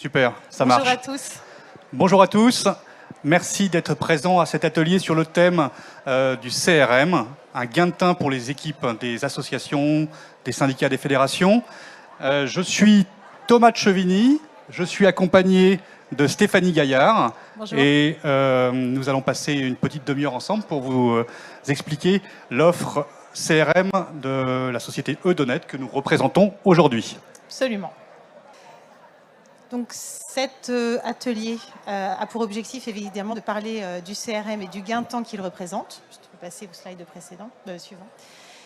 Super, ça marche. Bonjour à tous. Bonjour à tous. Merci d'être présents à cet atelier sur le thème du CRM, un gain de temps pour les équipes des associations, des syndicats, des fédérations. Je suis Thomas de Chevigny, je suis accompagné de Stéphanie Gaillard. Bonjour. Et nous allons passer une petite demi-heure ensemble pour vous expliquer l'offre CRM de la société Eudonet que nous représentons aujourd'hui. Absolument. Donc cet atelier a pour objectif évidemment de parler du CRM et du gain de temps qu'il représente. Je peux passer au slide suivant.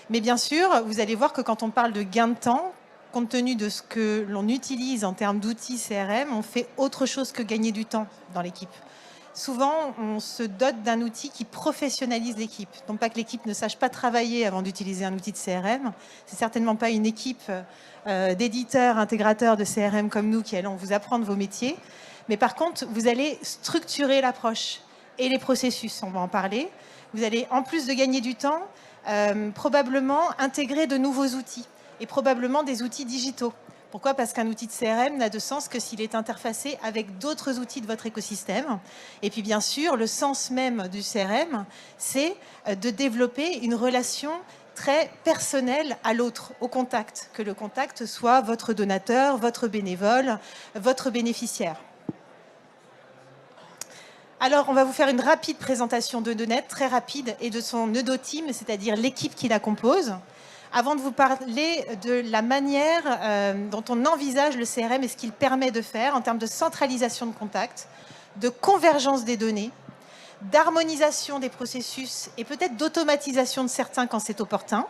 Mais bien sûr, vous allez voir que quand on parle de gain de temps, compte tenu de ce que l'on utilise en termes d'outils CRM, on fait autre chose que gagner du temps dans l'équipe. Souvent, on se dote d'un outil qui professionnalise l'équipe. Non pas que l'équipe ne sache pas travailler avant d'utiliser un outil de CRM. C'est certainement pas une équipe d'éditeurs, intégrateurs de CRM comme nous qui allons vous apprendre vos métiers. Mais par contre, vous allez structurer l'approche et les processus, on va en parler. Vous allez, en plus de gagner du temps, probablement intégrer de nouveaux outils et probablement des outils digitaux. Pourquoi ? Parce qu'un outil de CRM n'a de sens que s'il est interfacé avec d'autres outils de votre écosystème. Et puis bien sûr, le sens même du CRM, c'est de développer une relation très personnelle à l'autre, au contact. Que le contact soit votre donateur, votre bénévole, votre bénéficiaire. Alors, on va vous faire une rapide présentation d'Eudonet, très rapide, et de son Eudoteam, c'est-à-dire l'équipe qui la compose. Avant de vous parler de la manière dont on envisage le CRM et ce qu'il permet de faire en termes de centralisation de contacts, de convergence des données, d'harmonisation des processus et peut-être d'automatisation de certains quand c'est opportun.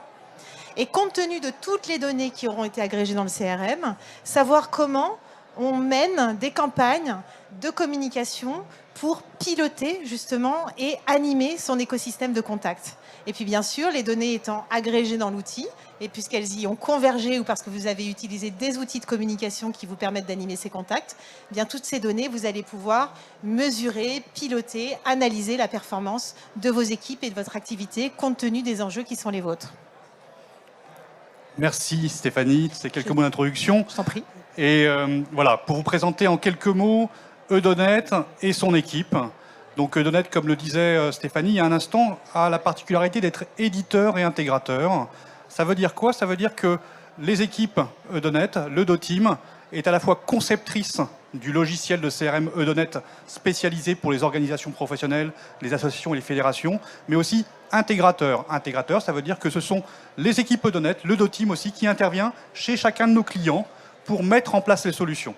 Et compte tenu de toutes les données qui auront été agrégées dans le CRM, savoir comment on mène des campagnes de communication pour piloter justement et animer son écosystème de contacts. Et puis bien sûr, les données étant agrégées dans l'outil, et puisqu'elles y ont convergé ou parce que vous avez utilisé des outils de communication qui vous permettent d'animer ces contacts, eh bien toutes ces données, vous allez pouvoir mesurer, piloter, analyser la performance de vos équipes et de votre activité compte tenu des enjeux qui sont les vôtres. Merci Stéphanie, c'est quelques mots d'introduction. Je t'en prie. Et voilà, pour vous présenter en quelques mots Eudonet et son équipe. Donc Eudonet, comme le disait Stéphanie il y a un instant, a la particularité d'être éditeur et intégrateur. Ça veut dire quoi ? Ça veut dire que les équipes Eudonet, l'Eudoteam, est à la fois conceptrice du logiciel de CRM Eudonet spécialisé pour les organisations professionnelles, les associations et les fédérations, mais aussi intégrateur. Intégrateur, ça veut dire que ce sont les équipes Eudonet, l'Eudoteam aussi, qui intervient chez chacun de nos clients pour mettre en place les solutions.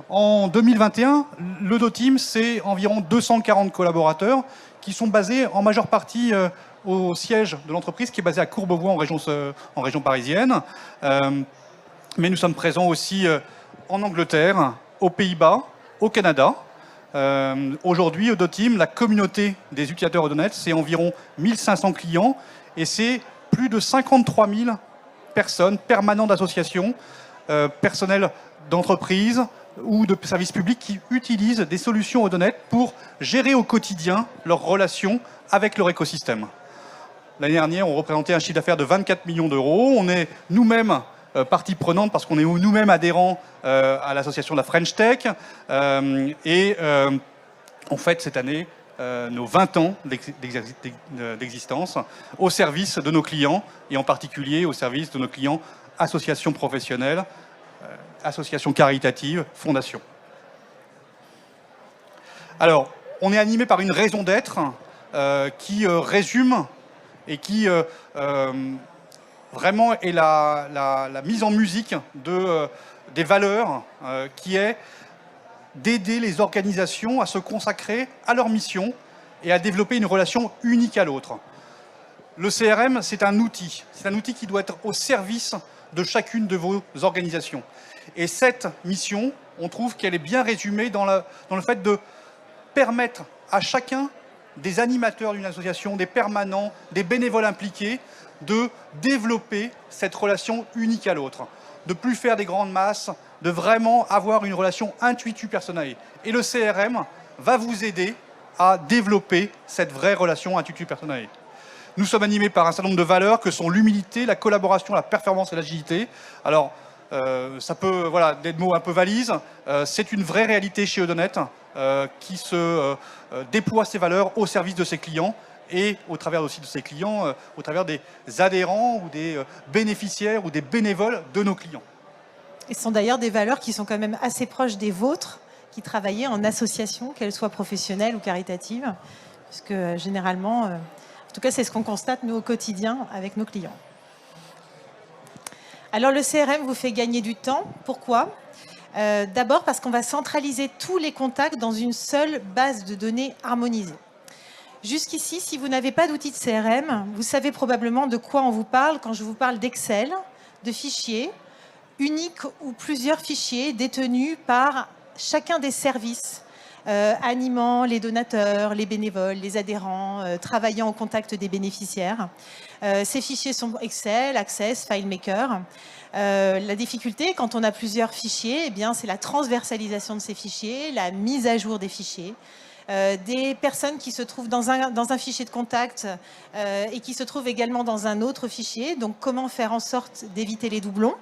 En 2021, l'Eudoteam, c'est environ 240 collaborateurs qui sont basés en majeure partie au siège de l'entreprise qui est basé à Courbevoie en région parisienne. Mais nous sommes présents aussi en Angleterre, aux Pays-Bas, au Canada. Aujourd'hui, Eudoteam, la communauté des utilisateurs Eudonet, c'est environ 1500 clients et c'est plus de 53 000 personnes permanents d'associations, personnel d'entreprise ou de services publics qui utilisent des solutions Eudonet pour gérer au quotidien leurs relations avec leur écosystème. L'année dernière, on représentait un chiffre d'affaires de 24 millions d'euros. On est nous-mêmes partie prenante parce qu'on est nous-mêmes adhérents à l'association de la French Tech. On fête cette année nos 20 ans d'existence au service de nos clients et en particulier au service de nos clients associations professionnelles, associations caritatives, fondations. Alors, on est animé par une raison d'être qui résume et qui vraiment est la mise en musique des valeurs qui est d'aider les organisations à se consacrer à leur mission et à développer une relation unique à l'autre. Le CRM, c'est un outil qui doit être au service de chacune de vos organisations. Et cette mission, on trouve qu'elle est bien résumée dans le fait de permettre à chacun des animateurs d'une association, des permanents, des bénévoles impliqués, de développer cette relation unique à l'autre, de plus faire des grandes masses, de vraiment avoir une relation intuitive personnelle. Et le CRM va vous aider à développer cette vraie relation intuitive personnelle. Nous sommes animés par un certain nombre de valeurs que sont l'humilité, la collaboration, la performance et l'agilité. Alors, Ça peut, voilà, des mots un peu valises. C'est une vraie réalité chez Eudonet qui se déploie ses valeurs au service de ses clients et au travers aussi de ses clients, au travers des adhérents ou des bénéficiaires ou des bénévoles de nos clients. Et ce sont d'ailleurs des valeurs qui sont quand même assez proches des vôtres, qui travaillaient en association, qu'elles soient professionnelles ou caritatives, puisque généralement, en tout cas c'est ce qu'on constate nous au quotidien avec nos clients. Alors le CRM vous fait gagner du temps. Pourquoi ? D'abord parce qu'on va centraliser tous les contacts dans une seule base de données harmonisée. Jusqu'ici, si vous n'avez pas d'outil de CRM, vous savez probablement de quoi on vous parle quand je vous parle d'Excel, de fichiers, uniques ou plusieurs fichiers détenus par chacun des services animant les donateurs, les bénévoles, les adhérents, travaillant au contact des bénéficiaires. Ces fichiers sont Excel, Access, FileMaker. La difficulté, quand on a plusieurs fichiers, eh bien, c'est la transversalisation de ces fichiers, la mise à jour des fichiers. Des personnes qui se trouvent dans un fichier de contact et qui se trouvent également dans un autre fichier. Donc, comment faire en sorte d'éviter les doublons,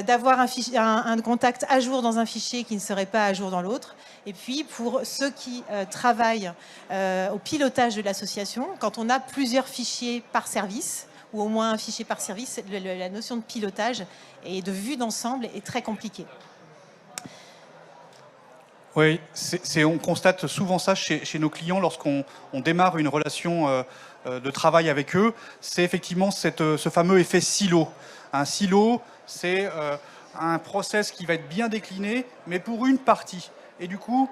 d'avoir un contact à jour dans un fichier qui ne serait pas à jour dans l'autre. Et puis, pour ceux qui travaillent au pilotage de l'association, quand on a plusieurs fichiers par service, ou au moins un fichier par service, la notion de pilotage et de vue d'ensemble est très compliquée. Oui, on constate souvent ça chez nos clients lorsqu'on démarre une relation de travail avec eux. C'est effectivement ce fameux effet silo. Un silo, c'est un process qui va être bien décliné, mais pour une partie. Et du coup,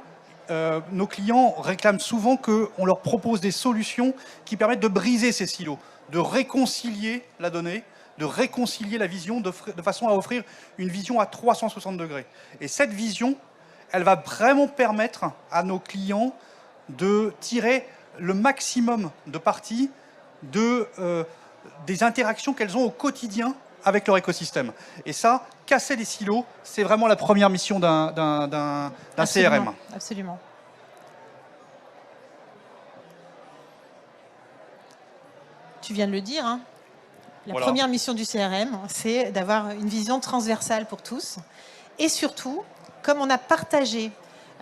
nos clients réclament souvent qu'on leur propose des solutions qui permettent de briser ces silos, de réconcilier la donnée, de réconcilier la vision, de façon à offrir une vision à 360 degrés. Et cette vision, elle va vraiment permettre à nos clients de tirer le maximum de parti des interactions qu'elles ont au quotidien avec leur écosystème. Et ça, casser les silos, c'est vraiment la première mission d'un CRM. Absolument. Tu viens de le dire, hein. La première mission du CRM, c'est d'avoir une vision transversale pour tous. Et surtout, comme on a partagé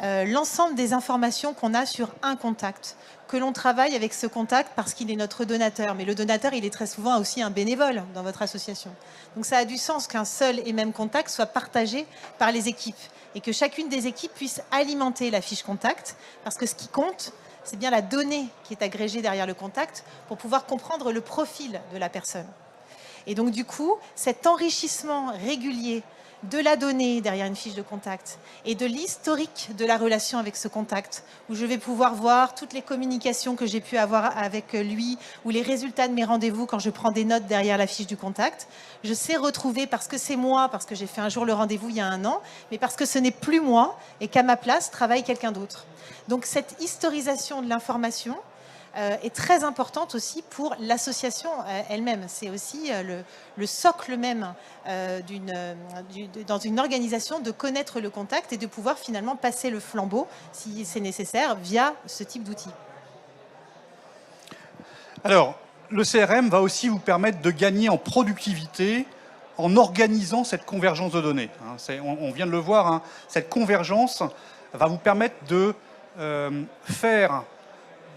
l'ensemble des informations qu'on a sur un contact, que l'on travaille avec ce contact parce qu'il est notre donateur. Mais le donateur, il est très souvent aussi un bénévole dans votre association. Donc ça a du sens qu'un seul et même contact soit partagé par les équipes et que chacune des équipes puisse alimenter la fiche contact, parce que ce qui compte, c'est bien la donnée qui est agrégée derrière le contact pour pouvoir comprendre le profil de la personne. Et donc du coup, cet enrichissement régulier de la donnée derrière une fiche de contact et de l'historique de la relation avec ce contact, où je vais pouvoir voir toutes les communications que j'ai pu avoir avec lui ou les résultats de mes rendez-vous quand je prends des notes derrière la fiche du contact. Je sais retrouver, parce que c'est moi, parce que j'ai fait un jour le rendez-vous il y a un an, mais parce que ce n'est plus moi et qu'à ma place travaille quelqu'un d'autre. Donc cette historisation de l'information est très importante aussi pour l'association elle-même. C'est aussi le socle même dans une organisation de connaître le contact et de pouvoir finalement passer le flambeau, si c'est nécessaire, via ce type d'outil. Alors, le CRM va aussi vous permettre de gagner en productivité en organisant cette convergence de données. On vient de le voir, hein, cette convergence va vous permettre de faire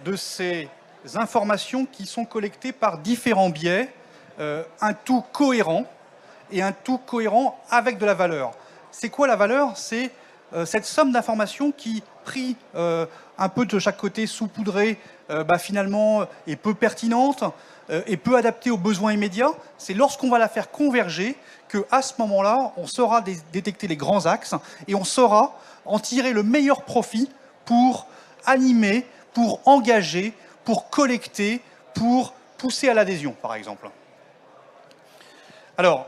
de ces informations qui sont collectées par différents biais, un tout cohérent, et un tout cohérent avec de la valeur. C'est quoi la valeur? C'est cette somme d'informations qui, pris un peu de chaque côté, saupoudrée, finalement est peu pertinente et peu adaptée aux besoins immédiats. C'est lorsqu'on va la faire converger qu'à ce moment-là, on saura détecter les grands axes et on saura en tirer le meilleur profit pour animer, pour engager, pour collecter, pour pousser à l'adhésion, par exemple. Alors,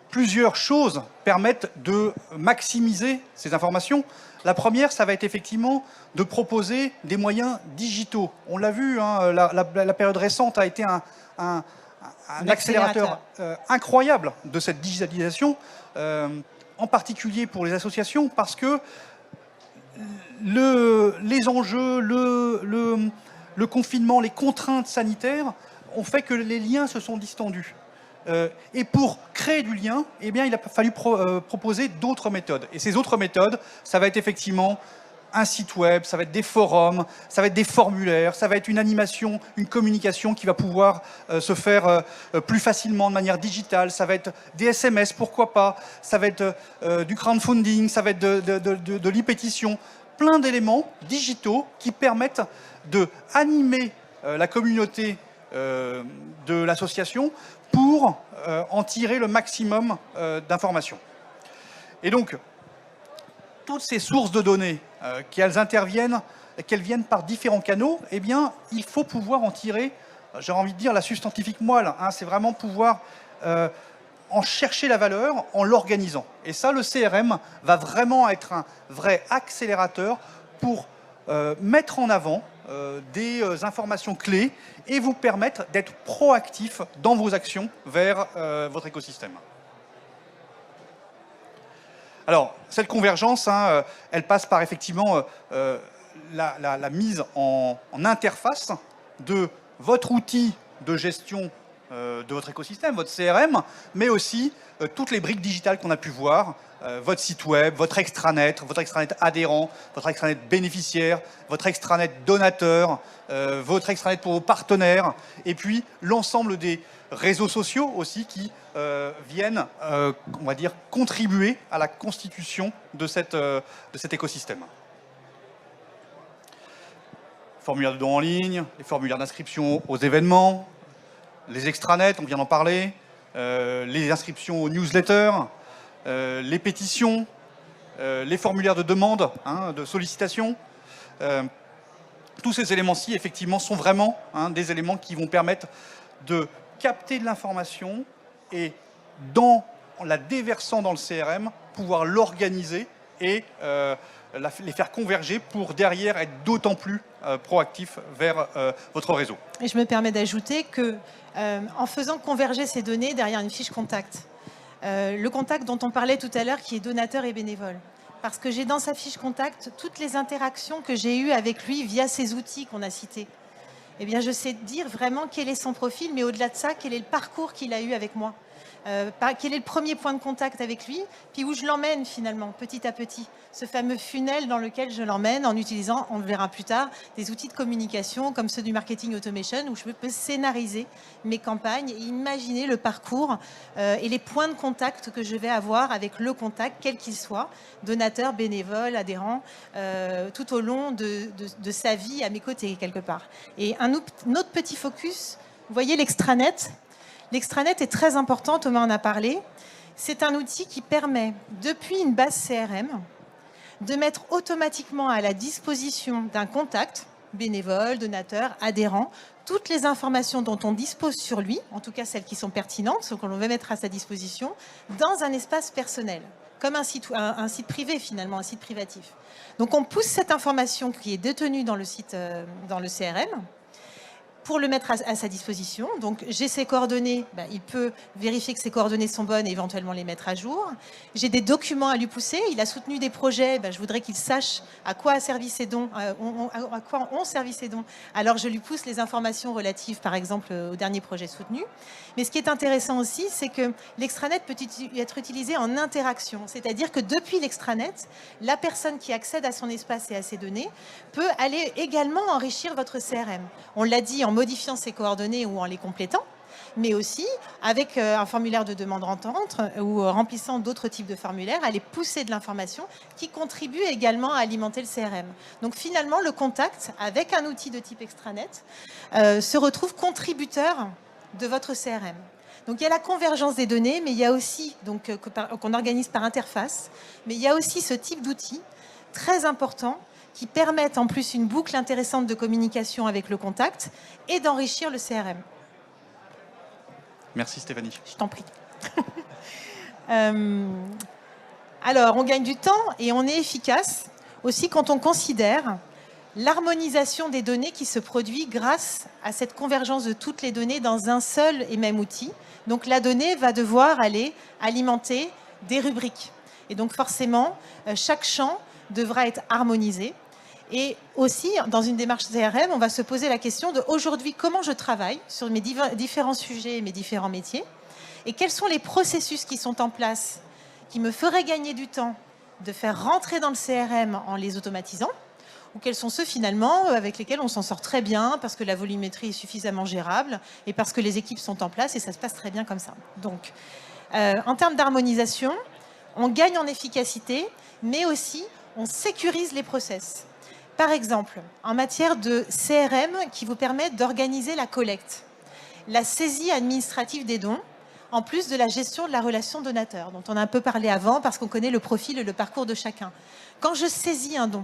plusieurs choses permettent de maximiser ces informations. La première, ça va être effectivement de proposer des moyens digitaux. On l'a vu, hein, la période récente a été un accélérateur incroyable de cette digitalisation, en particulier pour les associations, parce que les enjeux, le confinement, les contraintes sanitaires ont fait que les liens se sont distendus. Et pour créer du lien, eh bien, il a fallu proposer d'autres méthodes. Et ces autres méthodes, ça va être effectivement un site web, ça va être des forums, ça va être des formulaires, ça va être une animation, une communication qui va pouvoir se faire plus facilement de manière digitale, ça va être des SMS, pourquoi pas, ça va être du crowdfunding, ça va être de l'e-pétition, plein d'éléments digitaux qui permettent de animer la communauté de l'association pour en tirer le maximum d'informations. Et donc, toutes ces sources de données, qu'elles interviennent, qu'elles viennent par différents canaux, eh bien, il faut pouvoir en tirer, j'ai envie de dire, la substantifique moelle. Hein, c'est vraiment pouvoir en chercher la valeur en l'organisant. Et ça, le CRM va vraiment être un vrai accélérateur pour mettre en avant des informations clés et vous permettre d'être proactif dans vos actions vers votre écosystème. Alors, cette convergence, hein, elle passe par effectivement la mise en interface de votre outil de gestion de votre écosystème, votre CRM, mais aussi toutes les briques digitales qu'on a pu voir, votre site web, votre extranet adhérent, votre extranet bénéficiaire, votre extranet donateur, votre extranet pour vos partenaires, et puis l'ensemble des réseaux sociaux aussi qui viennent, on va dire, contribuer à la constitution de cet écosystème. Formulaire de dons en ligne, les formulaires d'inscription aux événements, les extranets, on vient d'en parler, les inscriptions aux newsletters, les pétitions, les formulaires de demande, hein, de sollicitation. Tous ces éléments-ci, effectivement, sont vraiment des éléments qui vont permettre de capter de l'information et, la déversant dans le CRM, pouvoir l'organiser et les faire converger pour derrière être d'autant plus proactif vers votre réseau. Et je me permets d'ajouter que en faisant converger ces données derrière une fiche contact, le contact dont on parlait tout à l'heure qui est donateur et bénévole, parce que j'ai dans sa fiche contact toutes les interactions que j'ai eues avec lui via ces outils qu'on a cités. Eh bien, je sais dire vraiment quel est son profil, mais au-delà de ça, quel est le parcours qu'il a eu avec moi. Quel est le premier point de contact avec lui, puis où je l'emmène finalement, petit à petit. Ce fameux funnel dans lequel je l'emmène en utilisant, on le verra plus tard, des outils de communication comme ceux du marketing automation où je peux scénariser mes campagnes et imaginer le parcours et les points de contact que je vais avoir avec le contact, quel qu'il soit, donateur, bénévole, adhérent, tout au long de sa vie à mes côtés quelque part. Et un autre petit focus, vous voyez l'extranet. L'extranet est très important, Thomas en a parlé. C'est un outil qui permet, depuis une base CRM, de mettre automatiquement à la disposition d'un contact, bénévole, donateur, adhérent, toutes les informations dont on dispose sur lui, en tout cas celles qui sont pertinentes, ce que l'on veut mettre à sa disposition, dans un espace personnel, comme un site privé finalement, un site privatif. Donc on pousse cette information qui est détenue dans le site, dans le CRM, pour le mettre à sa disposition. Donc j'ai ses coordonnées, il peut vérifier que ses coordonnées sont bonnes et éventuellement les mettre à jour. J'ai des documents à lui pousser, il a soutenu des projets, je voudrais qu'il sache à quoi a servi ses dons, à quoi ont servi ses dons. Alors je lui pousse les informations relatives par exemple au dernier projet soutenu. Mais ce qui est intéressant aussi, c'est que l'extranet peut être utilisé en interaction, c'est-à-dire que depuis l'extranet, la personne qui accède à son espace et à ses données peut aller également enrichir votre CRM. On l'a dit, en modifiant ses coordonnées ou en les complétant, mais aussi avec un formulaire de demande entrante ou remplissant d'autres types de formulaires, aller pousser de l'information qui contribue également à alimenter le CRM. Donc finalement, le contact, avec un outil de type extranet, se retrouve contributeur de votre CRM. Donc il y a la convergence des données, mais il y a aussi, qu'on organise par interface, mais il y a aussi ce type d'outils très important qui permettent en plus une boucle intéressante de communication avec le contact et d'enrichir le CRM. Merci Stéphanie. Je t'en prie. Alors, on gagne du temps et on est efficace aussi quand on considère l'harmonisation des données qui se produit grâce à cette convergence de toutes les données dans un seul et même outil. Donc la donnée va devoir aller alimenter des rubriques. Et donc forcément, chaque champ devra être harmonisé. Et aussi, dans une démarche CRM, on va se poser la question de aujourd'hui, comment je travaille sur mes différents sujets et mes différents métiers. Et quels sont les processus qui sont en place qui me feraient gagner du temps de faire rentrer dans le CRM en les automatisant, ou quels sont ceux finalement avec lesquels on s'en sort très bien parce que la volumétrie est suffisamment gérable et parce que les équipes sont en place et ça se passe très bien comme ça. Donc, en termes d'harmonisation, on gagne en efficacité, mais aussi on sécurise les process. Par exemple, en matière de CRM qui vous permet d'organiser la collecte, la saisie administrative des dons, en plus de la gestion de la relation donateur, dont on a un peu parlé avant parce qu'on connaît le profil et le parcours de chacun. Quand je saisis un don,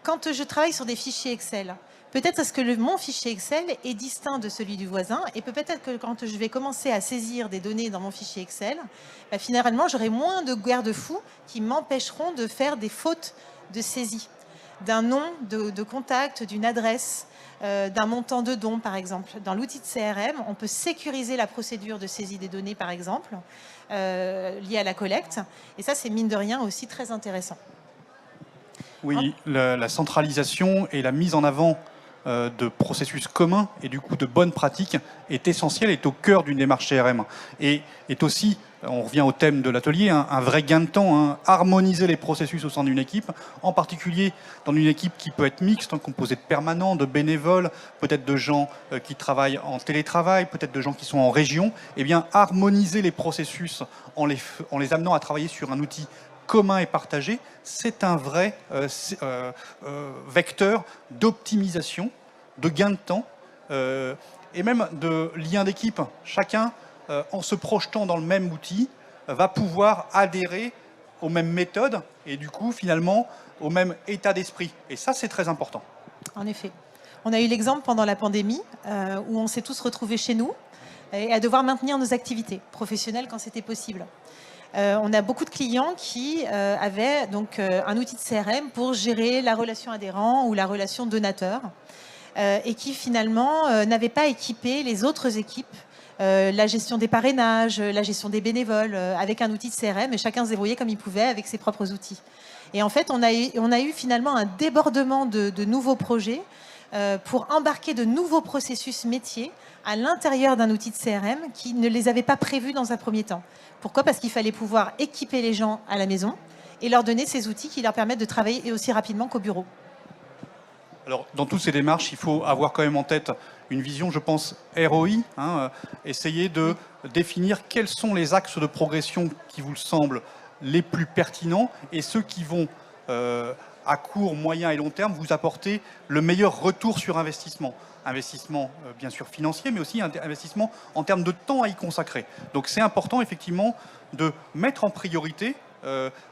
quand je travaille sur des fichiers Excel, peut-être est-ce que mon fichier Excel est distinct de celui du voisin et peut-être que quand je vais commencer à saisir des données dans mon fichier Excel, finalement j'aurai moins de garde-fous qui m'empêcheront de faire des fautes de saisie d'un nom de contact, d'une adresse, d'un montant de don par exemple. Dans l'outil de CRM, on peut sécuriser la procédure de saisie des données par exemple, liée à la collecte, et ça c'est mine de rien aussi très intéressant. Oui, la centralisation et la mise en avant de processus communs et du coup de bonnes pratiques est essentielle, est au cœur d'une démarche CRM et est aussi, on revient au thème de l'atelier, un vrai gain de temps, hein, harmoniser les processus au sein d'une équipe, en particulier dans une équipe qui peut être mixte, hein, composée de permanents, de bénévoles, peut-être de gens qui travaillent en télétravail, peut-être de gens qui sont en région, et bien harmoniser les processus en les amenant à travailler sur un outil commun et partagé, c'est un vrai vecteur d'optimisation, de gain de temps et même de lien d'équipe. Chacun, en se projetant dans le même outil, va pouvoir adhérer aux mêmes méthodes et du coup, finalement, au même état d'esprit. Et ça, c'est très important. En effet. On a eu l'exemple pendant la pandémie où on s'est tous retrouvés chez nous et à devoir maintenir nos activités professionnelles quand c'était possible. On a beaucoup de clients qui avaient donc un outil de CRM pour gérer la relation adhérent ou la relation donateur et qui finalement n'avaient pas équipé les autres équipes, la gestion des parrainages, la gestion des bénévoles avec un outil de CRM et chacun se débrouillait comme il pouvait avec ses propres outils. Et en fait, on a eu finalement un débordement de nouveaux projets pour embarquer de nouveaux processus métiers à l'intérieur d'un outil de CRM qui ne les avait pas prévus dans un premier temps. Pourquoi? Parce qu'il fallait pouvoir équiper les gens à la maison et leur donner ces outils qui leur permettent de travailler aussi rapidement qu'au bureau. Alors, dans toutes ces démarches, il faut avoir quand même en tête une vision, je pense, ROI, hein, essayer de définir quels sont les axes de progression qui vous semblent les plus pertinents et ceux qui vont, à court, moyen et long terme, vous apporter le meilleur retour sur investissement. Investissement, bien sûr, financier, mais aussi investissement en termes de temps à y consacrer. Donc, c'est important, effectivement, de mettre en priorité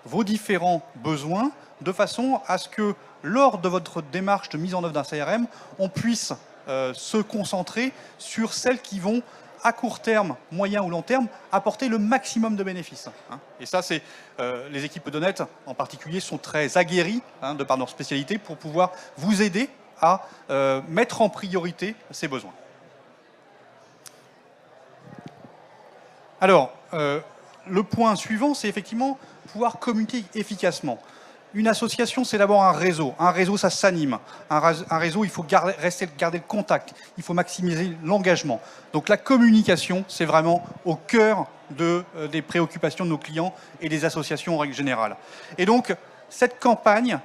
vos différents besoins de façon à ce que, lors de votre démarche de mise en œuvre d'un CRM, on puisse se concentrer sur celles qui vont, à court terme, moyen ou long terme, apporter le maximum de bénéfices. Hein. Et ça, c'est les équipes d'Honnête, en particulier, sont très aguerries, hein, de par leur spécialité, pour pouvoir vous aider à mettre en priorité ces besoins. Alors, le point suivant, c'est effectivement pouvoir communiquer efficacement. Une association, c'est d'abord un réseau. Un réseau, ça s'anime. Un réseau, il faut garder le contact. Il faut maximiser l'engagement. Donc la communication, c'est vraiment au cœur des préoccupations de nos clients et des associations en règle générale. Et donc, cette campagne,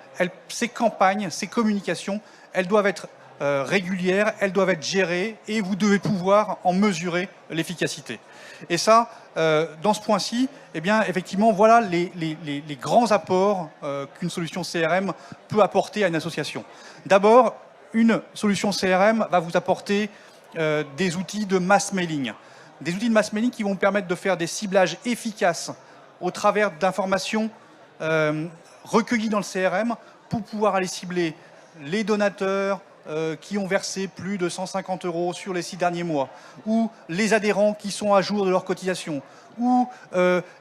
ces communications, elles doivent être régulières, elles doivent être gérées et vous devez pouvoir en mesurer l'efficacité. Et ça, dans ce point-ci, eh bien, effectivement, voilà les grands apports qu'une solution CRM peut apporter à une association. D'abord, une solution CRM va vous apporter des outils de mass mailing. Des outils de mass mailing qui vont vous permettre de faire des ciblages efficaces au travers d'informations recueillies dans le CRM pour pouvoir aller cibler les donateurs, qui ont versé plus de 150 € sur les 6 derniers mois, ou les adhérents qui sont à jour de leur cotisation, ou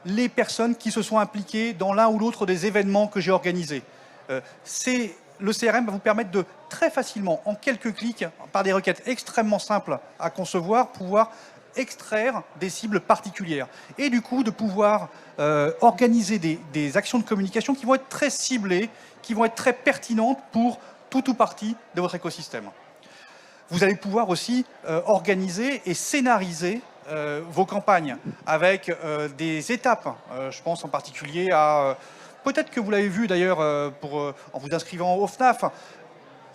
les personnes qui se sont impliquées dans l'un ou l'autre des événements que j'ai organisés. Le CRM va vous permettre de très facilement, en quelques clics, par des requêtes extrêmement simples à concevoir, pouvoir extraire des cibles particulières. Et du coup, de pouvoir organiser des actions de communication qui vont être très ciblées, qui vont être très pertinentes pour tout ou partie de votre écosystème. Vous allez pouvoir aussi organiser et scénariser vos campagnes avec des étapes. Je pense en particulier à, peut-être que vous l'avez vu d'ailleurs en vous inscrivant au FNAF,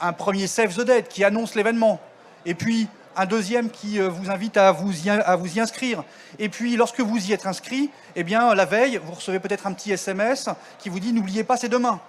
un premier Save the Date qui annonce l'événement, et puis un deuxième qui vous invite à vous y inscrire. Et puis, lorsque vous y êtes inscrit, eh bien, la veille, vous recevez peut-être un petit SMS qui vous dit « N'oubliez pas, c'est demain ».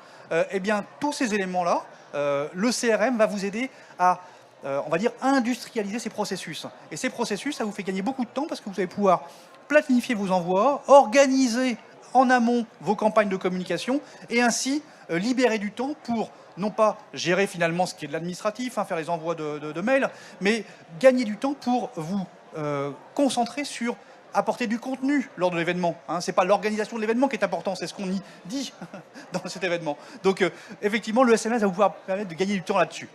Eh bien, tous ces éléments-là, le CRM va vous aider à, on va dire, industrialiser ces processus. Et ces processus, ça vous fait gagner beaucoup de temps parce que vous allez pouvoir planifier vos envois, organiser en amont vos campagnes de communication et ainsi libérer du temps pour non pas gérer finalement ce qui est de l'administratif, faire les envois de mails, mais gagner du temps pour vous concentrer sur apporter du contenu lors de l'événement. Ce n'est pas l'organisation de l'événement qui est important, c'est ce qu'on y dit dans cet événement. Donc effectivement, le SMS va vous pouvoir permettre de gagner du temps là-dessus.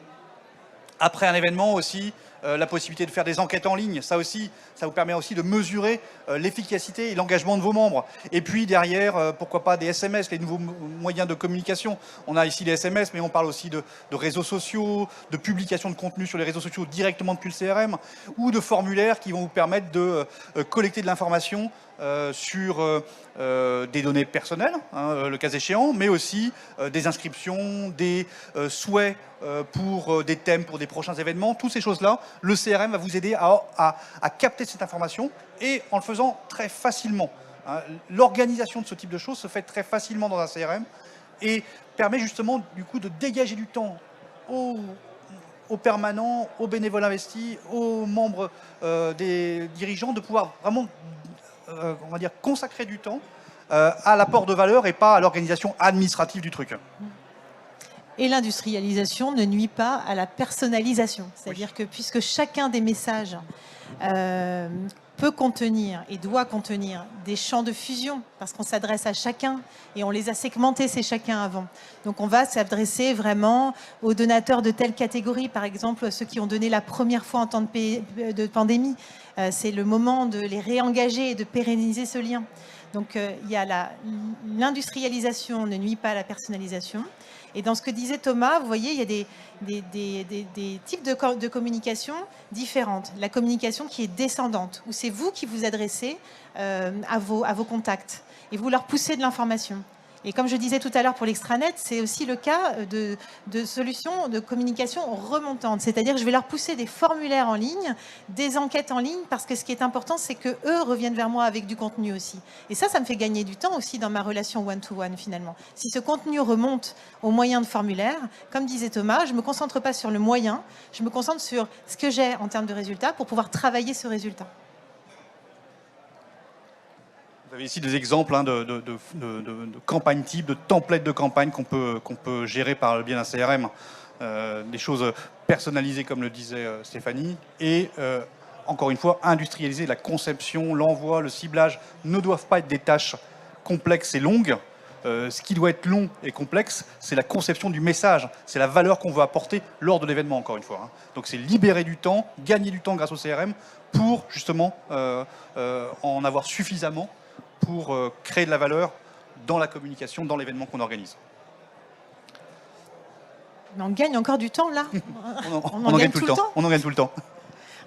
Après un événement aussi, la possibilité de faire des enquêtes en ligne, ça aussi, ça vous permet aussi de mesurer l'efficacité et l'engagement de vos membres. Et puis derrière, pourquoi pas des SMS, les nouveaux moyens de communication. On a ici les SMS, mais on parle aussi de réseaux sociaux, de publication de contenu sur les réseaux sociaux directement depuis le CRM, ou de formulaires qui vont vous permettre de collecter de l'information sur des données personnelles, le cas échéant, mais aussi des inscriptions, des souhaits pour des thèmes, pour des prochains événements. Toutes ces choses-là, le CRM va vous aider à capter cette information et en le faisant très facilement. L'organisation de ce type de choses se fait très facilement dans un CRM et permet justement du coup de dégager du temps aux permanents, aux bénévoles investis, aux membres des dirigeants de pouvoir vraiment on va dire, consacrer du temps à l'apport de valeur et pas à l'organisation administrative du truc. Et l'industrialisation ne nuit pas à la personnalisation. C'est-à-dire que puisque chacun des messages peut contenir et doit contenir des champs de fusion, parce qu'on s'adresse à chacun et on les a segmentés ces chacun avant. Donc on va s'adresser vraiment aux donateurs de telle catégorie, par exemple ceux qui ont donné la première fois en temps de pandémie. C'est le moment de les réengager et de pérenniser ce lien. Donc il y a l'industrialisation ne nuit pas à la personnalisation. Et dans ce que disait Thomas, vous voyez, il y a des types de communication différentes. La communication qui est descendante, où c'est vous qui vous adressez à vos contacts et vous leur poussez de l'information. Et comme je disais tout à l'heure pour l'extranet, c'est aussi le cas de solutions de communication remontantes. C'est-à-dire que je vais leur pousser des formulaires en ligne, des enquêtes en ligne, parce que ce qui est important, c'est qu'eux reviennent vers moi avec du contenu aussi. Et ça me fait gagner du temps aussi dans ma relation one-to-one finalement. Si ce contenu remonte au moyen de formulaire, comme disait Thomas, je ne me concentre pas sur le moyen, je me concentre sur ce que j'ai en termes de résultats pour pouvoir travailler ce résultat. Vous avez ici des exemples de campagnes type, de templates de campagne qu'on peut gérer par le biais d'un CRM. Des choses personnalisées, comme le disait Stéphanie, et encore une fois, industrialiser la conception, l'envoi, le ciblage ne doivent pas être des tâches complexes et longues. Ce qui doit être long et complexe, c'est la conception du message, c'est la valeur qu'on veut apporter lors de l'événement, encore une fois. Donc c'est libérer du temps, gagner du temps grâce au CRM pour justement en avoir suffisamment pour créer de la valeur dans la communication, dans l'événement qu'on organise. Mais on gagne encore du temps là. on en gagne tout le temps. On en gagne tout le temps.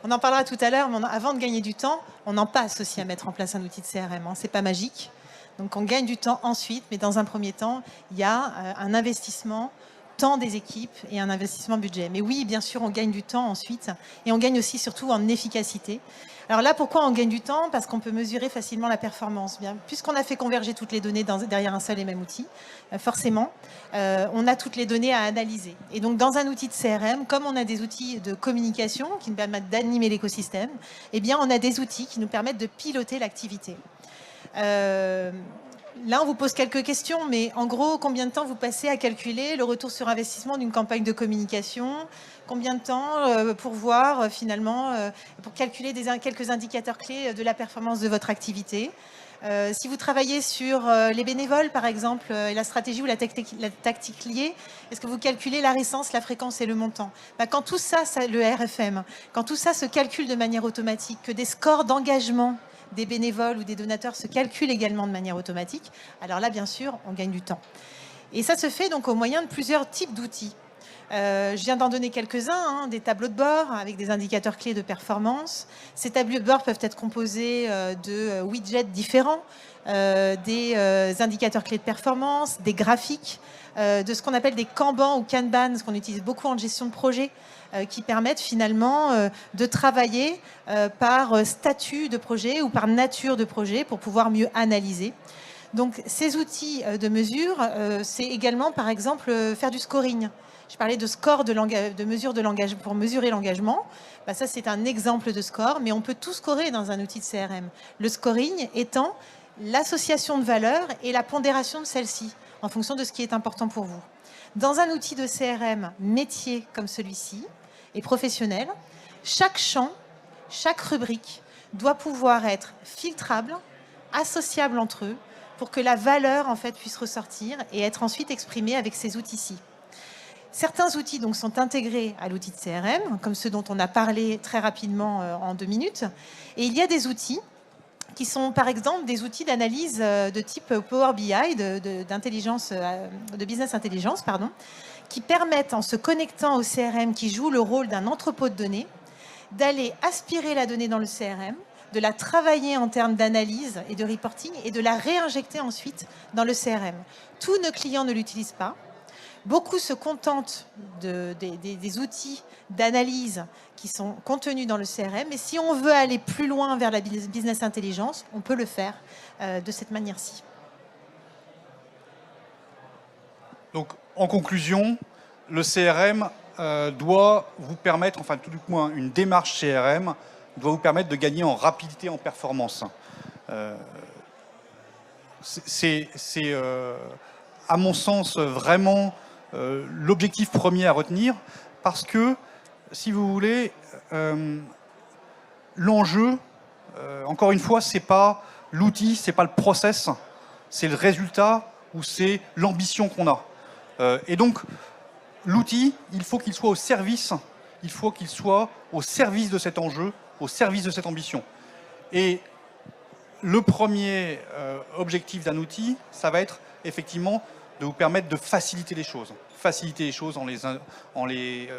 On en parlera tout à l'heure, mais avant de gagner du temps, on en passe aussi à mettre en place un outil de CRM. C'est pas magique. Donc on gagne du temps ensuite, mais dans un premier temps, il y a un investissement temps des équipes et un investissement budget. Mais oui, bien sûr, on gagne du temps ensuite et on gagne aussi surtout en efficacité. Alors là, pourquoi on gagne du temps? Parce qu'on peut mesurer facilement la performance. Bien, puisqu'on a fait converger toutes les données derrière un seul et même outil, forcément, on a toutes les données à analyser. Et donc, dans un outil de CRM, comme on a des outils de communication qui nous permettent d'animer l'écosystème, eh bien, on a des outils qui nous permettent de piloter l'activité. Là, on vous pose quelques questions, mais en gros, combien de temps vous passez à calculer le retour sur investissement d'une campagne de communication? Combien de temps pour voir finalement, pour calculer quelques indicateurs clés de la performance de votre activité? Si vous travaillez sur les bénévoles, par exemple, et la stratégie ou la tactique liée, est-ce que vous calculez la récence, la fréquence et le montant? Quand tout ça, le RFM, quand tout ça se calcule de manière automatique, que des scores d'engagement des bénévoles ou des donateurs se calculent également de manière automatique, alors là, bien sûr, on gagne du temps. Et ça se fait donc au moyen de plusieurs types d'outils. Je viens d'en donner quelques-uns, des tableaux de bord avec des indicateurs clés de performance. Ces tableaux de bord peuvent être composés de widgets différents, des indicateurs clés de performance, des graphiques, de ce qu'on appelle des Kanban ou Kanban, ce qu'on utilise beaucoup en gestion de projet, qui permettent finalement de travailler par statut de projet ou par nature de projet pour pouvoir mieux analyser. Donc ces outils de mesure, c'est également par exemple faire du scoring. Je parlais de score de mesure de l'engagement pour mesurer l'engagement. Bah, ça, c'est un exemple de score, mais on peut tout scorer dans un outil de CRM. Le scoring étant l'association de valeurs et la pondération de celle-ci, en fonction de ce qui est important pour vous. Dans un outil de CRM métier comme celui-ci, et professionnel, chaque champ, chaque rubrique doit pouvoir être filtrable, associable entre eux, pour que la valeur en fait puisse ressortir et être ensuite exprimée avec ces outils-ci. Certains outils donc sont intégrés à l'outil de CRM, comme ceux dont on a parlé très rapidement en 2 minutes. Et il y a des outils qui sont par exemple des outils d'analyse de type Power BI, d'intelligence, de business intelligence, pardon, qui permettent, en se connectant au CRM qui joue le rôle d'un entrepôt de données, d'aller aspirer la donnée dans le CRM, de la travailler en termes d'analyse et de reporting et de la réinjecter ensuite dans le CRM. Tous nos clients ne l'utilisent pas. Beaucoup se contentent des outils d'analyse qui sont contenus dans le CRM. Et si on veut aller plus loin vers la business intelligence, on peut le faire de cette manière-ci. Donc, en conclusion, le CRM doit vous permettre, enfin tout du moins une démarche CRM, doit vous permettre de gagner en rapidité, en performance. C'est à mon sens, vraiment l'objectif premier à retenir, parce que, si vous voulez, l'enjeu, encore une fois, c'est pas l'outil, c'est pas le process, c'est le résultat ou c'est l'ambition qu'on a. Et donc, l'outil, il faut qu'il soit au service, il faut qu'il soit au service de cet enjeu, au service de cette ambition. Et le premier objectif d'un outil, ça va être effectivement de vous permettre de faciliter les choses. Faciliter les choses en les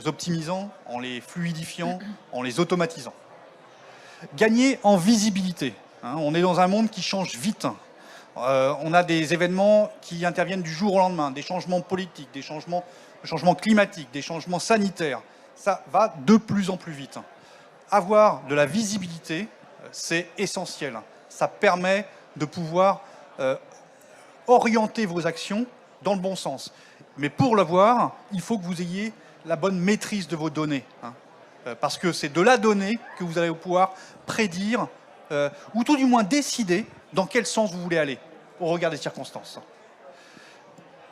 optimisant, en les fluidifiant, en les automatisant. Gagner en visibilité. On est dans un monde qui change vite. On a des événements qui interviennent du jour au lendemain, des changements politiques, des changements climatiques, des changements sanitaires. Ça va de plus en plus vite. Avoir de la visibilité, c'est essentiel. Ça permet de pouvoir orienter vos actions dans le bon sens. Mais pour l'avoir, il faut que vous ayez la bonne maîtrise de vos données. Parce que c'est de la donnée que vous allez pouvoir prédire, ou tout du moins décider dans quel sens vous voulez aller, au regard des circonstances.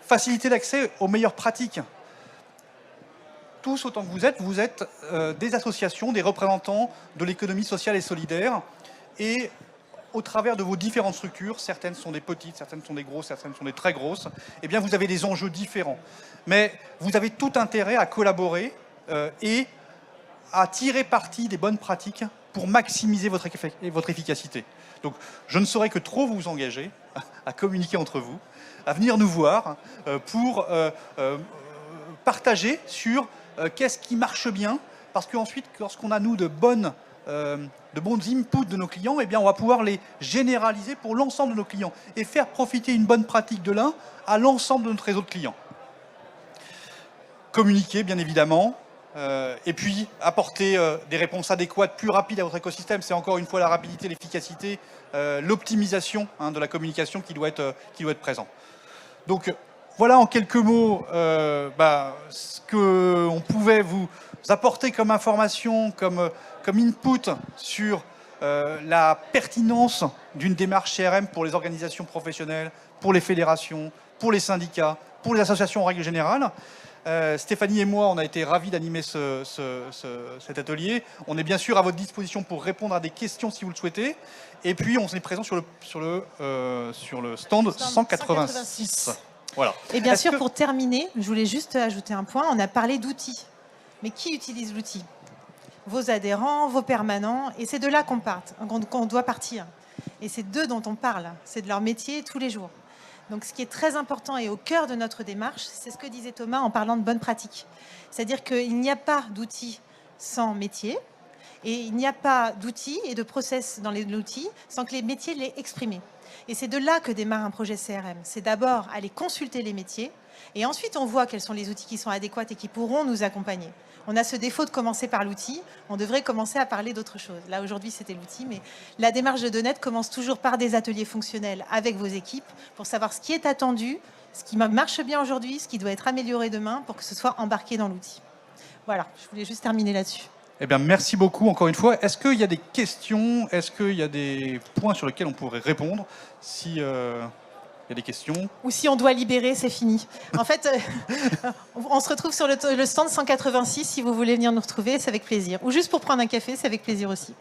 Faciliter l'accès aux meilleures pratiques. Tous, autant que vous êtes des associations, des représentants de l'économie sociale et solidaire, et au travers de vos différentes structures, certaines sont des petites, certaines sont des grosses, certaines sont des très grosses, eh bien vous avez des enjeux différents. Mais vous avez tout intérêt à collaborer et à tirer parti des bonnes pratiques pour maximiser votre efficacité. Donc je ne saurais que trop vous engager à communiquer entre vous, à venir nous voir pour partager sur qu'est-ce qui marche bien, parce qu'ensuite, lorsqu'on a, nous, de bons inputs de nos clients, eh bien, on va pouvoir les généraliser pour l'ensemble de nos clients et faire profiter une bonne pratique de l'un à l'ensemble de notre réseau de clients. Communiquer, bien évidemment, et puis apporter des réponses adéquates, plus rapides à votre écosystème. C'est encore une fois la rapidité, l'efficacité, l'optimisation de la communication qui doit être présent. Donc, voilà en quelques mots ce qu'on pouvait vous apporter comme information, comme input sur la pertinence d'une démarche CRM pour les organisations professionnelles, pour les fédérations, pour les syndicats, pour les associations en règle générale. Stéphanie et moi, on a été ravis d'animer cet atelier. On est bien sûr à votre disposition pour répondre à des questions si vous le souhaitez. Et puis, on est présent sur le stand 186. Voilà. Et bien sûr, pour terminer, je voulais juste ajouter un point. On a parlé d'outils. Mais qui utilise l'outil? Vos adhérents, vos permanents. Et c'est de là qu'on doit partir. Et c'est d'eux dont on parle. C'est de leur métier tous les jours. Donc ce qui est très important et au cœur de notre démarche, c'est ce que disait Thomas en parlant de bonnes pratiques. C'est-à-dire qu'il n'y a pas d'outils sans métier, et il n'y a pas d'outils et de process dans l'outil sans que les métiers l'aient exprimé. Et c'est de là que démarre un projet CRM. C'est d'abord aller consulter les métiers, et ensuite on voit quels sont les outils qui sont adéquats et qui pourront nous accompagner. On a ce défaut de commencer par l'outil, on devrait commencer à parler d'autre chose. Là aujourd'hui c'était l'outil, mais la démarche de Donnet commence toujours par des ateliers fonctionnels avec vos équipes pour savoir ce qui est attendu, ce qui marche bien aujourd'hui, ce qui doit être amélioré demain pour que ce soit embarqué dans l'outil. Voilà, je voulais juste terminer là-dessus. Eh bien, merci beaucoup encore une fois. Est-ce qu'il y a des questions? Est-ce qu'il y a des points sur lesquels on pourrait répondre? Si il y a des questions. Ou si on doit libérer, c'est fini. En fait, on se retrouve sur le stand 186 si vous voulez venir nous retrouver, c'est avec plaisir. Ou juste pour prendre un café, c'est avec plaisir aussi.